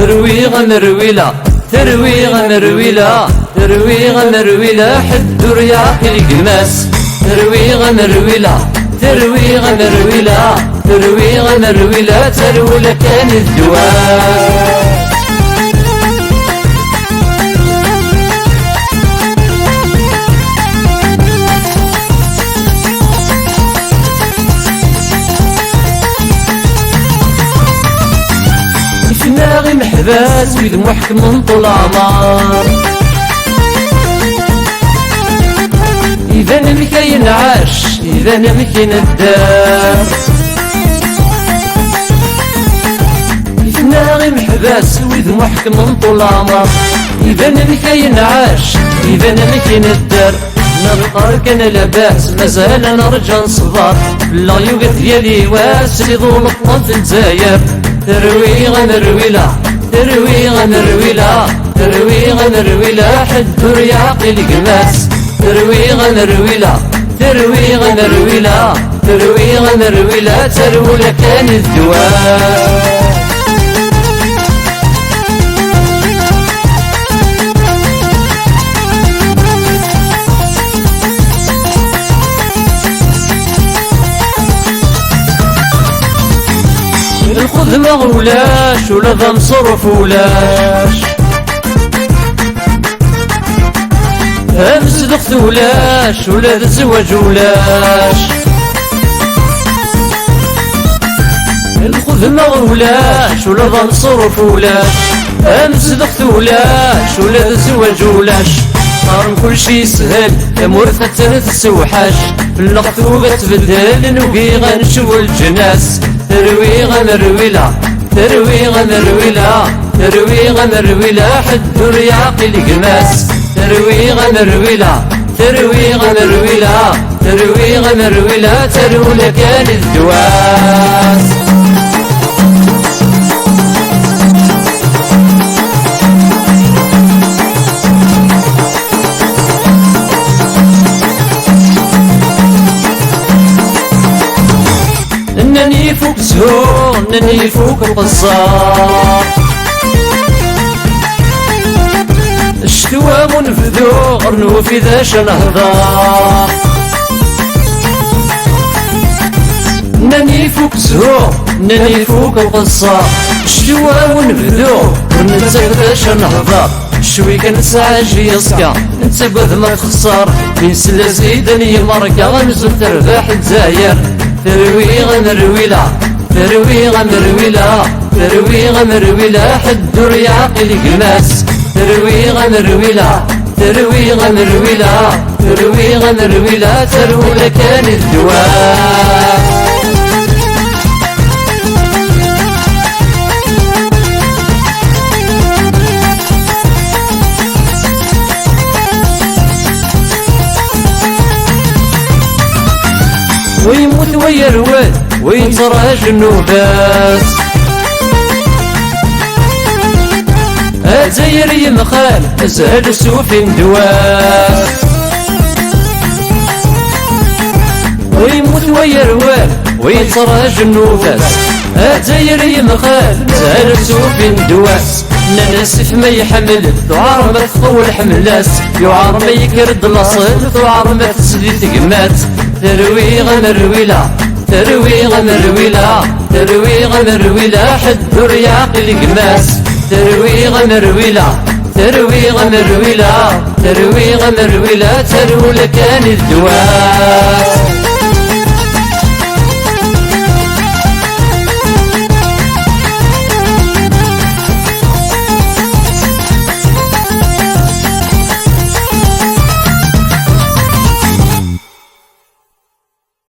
ترويغ مرويلة ترويغ مرويلة ترويغ مرويلة حد رياق القماس ترويغ مرويلة ترويغ مرويلة ترويغ مرويلة ترويلة كان الدواس دماغي محباس ويد محكم من طول عمار إذا نمكين عاش إذا نمكين الدار دماغي محباس ويد محكم من طول عمار إذا نمكين عاش إذا نمكين الدار نبقى كان لاباس مازال نرجع نصبر لا يوقف ديالي واسي ظل الطنط الجزاير ترويغ مرويلة ترويغ مرويلة ترويغ مرويلة حد رياق القماس ترويغ مرويلة ترويغ مرويلة ترويغ مرويلة ترويلة كان الدواس الخذ مغولاش ولا ذا مصرف ولاش امس دخت ولاش ولا ذا زواج ولاش الخذ مغولاش ولا ذا مصرف ولاش امس دخت ولاش ولا ذا زواج ولاش صار كل شي سهل يا مرثة تسوحاش في اللقطوبة تبدل نوقي غنشو الجناس ترويغ مرويلة ترويغ مرويلة ترويغ مرويلة حد رياق القماس ترويغ مرويلة ترويغ مرويلة ترويغ مرويلة ترويلة كان الدواس انني فوق زهور انني فوق القصار الشتوى منفذور نوفي ذاش نهضار انني فوق زهور انني فوق القصار الشتوى منفذور وننسى ذاش نهضار شوي كنسعى جي يسكا انت قد ما تخسر من سلا زيدني مركا غنزل ترباح الجزاير ترويغ مرويلة ترويغ مرويلة ترويغ مرويلة حد رياق القماس ترويغ مرويلة ترويغ مرويلة ترويغ مرويلة ترويلة كان الدواس ويموت ويرواد ويتراج النوباس الجزائر يمخال أزهد سوف دواس ويموت ويرواد ويتراج النوباس الجزائر يمخال أزهد سوف دواس ناسف ما يحمل ثعار ما تطول حملاس يعار ما يكرد لاصل ثعار ما تسدي تقمات ترويغ مرويلة ترويغ مرويلة ترويغ مرويلة حد رياق القماس ترويغ مرويلة ترويغ مرويلة ترويغ مرويلة ترويلة كان الدواس